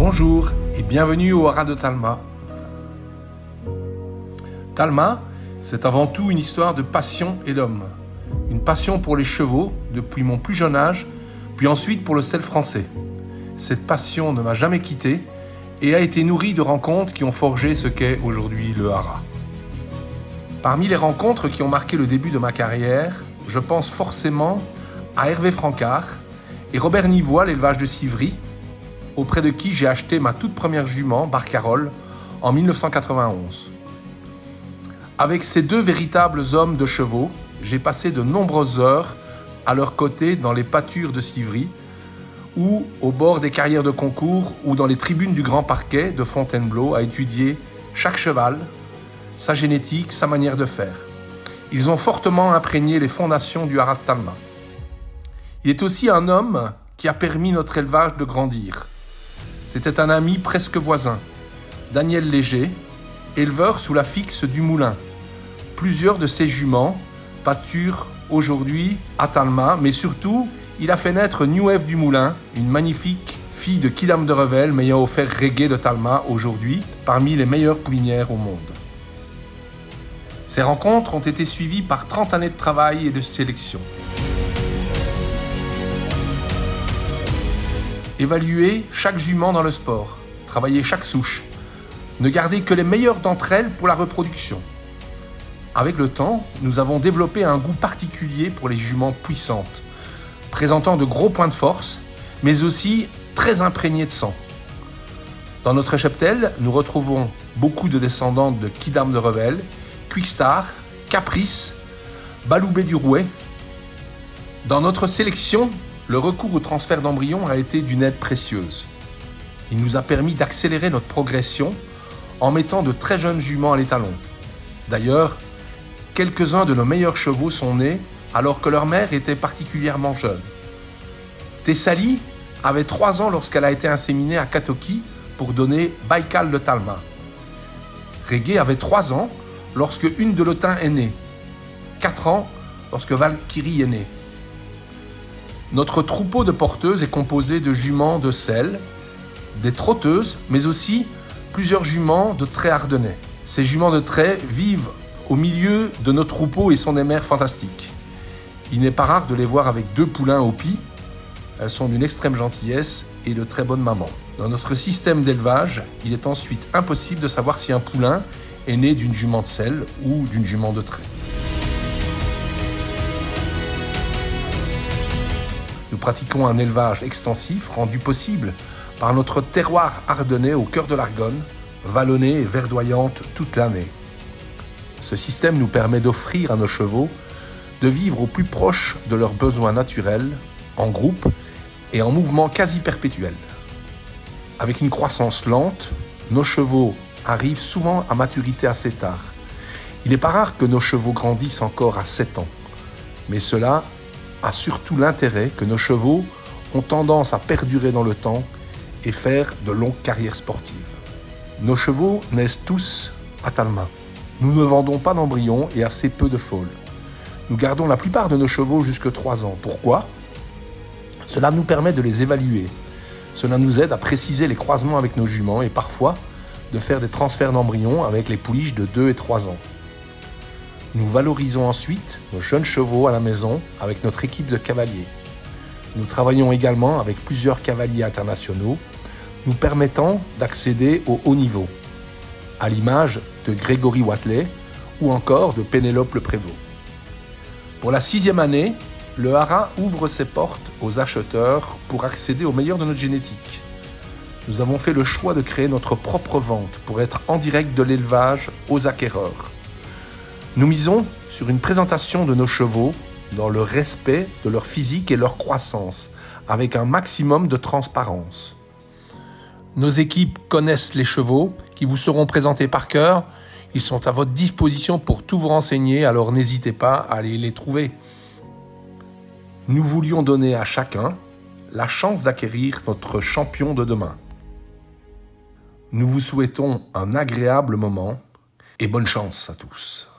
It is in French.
Bonjour et bienvenue au Haras de Talma. Talma, c'est avant tout une histoire de passion et d'homme. Une passion pour les chevaux depuis mon plus jeune âge, puis ensuite pour le sel français. Cette passion ne m'a jamais quitté et a été nourrie de rencontres qui ont forgé ce qu'est aujourd'hui le Haras. Parmi les rencontres qui ont marqué le début de ma carrière, je pense forcément à Hervé Francard et Robert Nivois, l'élevage de Civry, auprès de qui j'ai acheté ma toute première jument, Barcarolle, en 1991. Avec ces deux véritables hommes de chevaux, j'ai passé de nombreuses heures à leur côté dans les pâtures de Civry, ou au bord des carrières de concours, ou dans les tribunes du Grand Parquet de Fontainebleau à étudier chaque cheval, sa génétique, sa manière de faire. Ils ont fortement imprégné les fondations du Haras de Talma. Il est aussi un homme qui a permis notre élevage de grandir. C'était un ami presque voisin, Daniel Léger, éleveur sous la fixe du Moulin. Plusieurs de ses juments pâturent aujourd'hui à Talma, mais surtout, il a fait naître New Wave du Moulin, une magnifique fille de Kidam de Revel, m'ayant offert Reggae de Talma aujourd'hui, parmi les meilleures poulinières au monde. Ces rencontres ont été suivies par 30 années de travail et de sélection. Évaluer chaque jument dans le sport, travailler chaque souche, ne garder que les meilleures d'entre elles pour la reproduction. Avec le temps, nous avons développé un goût particulier pour les juments puissantes, présentant de gros points de force, mais aussi très imprégnées de sang. Dans notre cheptel, nous retrouvons beaucoup de descendantes de Kidam de Revel, Quickstar, Caprice, Baloubet du Rouet. Dans notre sélection, le recours au transfert d'embryons a été d'une aide précieuse. Il nous a permis d'accélérer notre progression en mettant de très jeunes juments à l'étalon. D'ailleurs, quelques-uns de nos meilleurs chevaux sont nés alors que leur mère était particulièrement jeune. Tessali avait 3 ans lorsqu'elle a été inséminée à Katoki pour donner Baïkal de Talma. Reggae avait 3 ans lorsque une de Lotin est née, 4 ans lorsque Valkyrie est née. Notre troupeau de porteuses est composé de juments de sel, des trotteuses, mais aussi plusieurs juments de trait ardennais. Ces juments de trait vivent au milieu de nos troupeaux et sont des mères fantastiques. Il n'est pas rare de les voir avec 2 poulains au pis. Elles sont d'une extrême gentillesse et de très bonnes mamans. Dans notre système d'élevage, il est ensuite impossible de savoir si un poulain est né d'une jument de sel ou d'une jument de trait. Nous pratiquons un élevage extensif rendu possible par notre terroir ardennais au cœur de l'Argonne, vallonnée et verdoyante toute l'année. Ce système nous permet d'offrir à nos chevaux de vivre au plus proche de leurs besoins naturels, en groupe et en mouvement quasi perpétuel. Avec une croissance lente, nos chevaux arrivent souvent à maturité assez tard. Il n'est pas rare que nos chevaux grandissent encore à 7 ans, mais cela a surtout l'intérêt que nos chevaux ont tendance à perdurer dans le temps et faire de longues carrières sportives. Nos chevaux naissent tous à Talma. Nous ne vendons pas d'embryons et assez peu de foals. Nous gardons la plupart de nos chevaux jusqu'à 3 ans. Pourquoi ? Cela nous permet de les évaluer. Cela nous aide à préciser les croisements avec nos juments et parfois de faire des transferts d'embryons avec les pouliches de 2 et 3 ans. Nous valorisons ensuite nos jeunes chevaux à la maison avec notre équipe de cavaliers. Nous travaillons également avec plusieurs cavaliers internationaux, nous permettant d'accéder au haut niveau, à l'image de Grégory Watley ou encore de Pénélope Le Prévost. Pour la 6e année, le Haras ouvre ses portes aux acheteurs pour accéder au meilleur de notre génétique. Nous avons fait le choix de créer notre propre vente pour être en direct de l'élevage aux acquéreurs. Nous misons sur une présentation de nos chevaux dans le respect de leur physique et leur croissance, avec un maximum de transparence. Nos équipes connaissent les chevaux qui vous seront présentés par cœur. Ils sont à votre disposition pour tout vous renseigner, alors n'hésitez pas à aller les trouver. Nous voulions donner à chacun la chance d'acquérir notre champion de demain. Nous vous souhaitons un agréable moment et bonne chance à tous.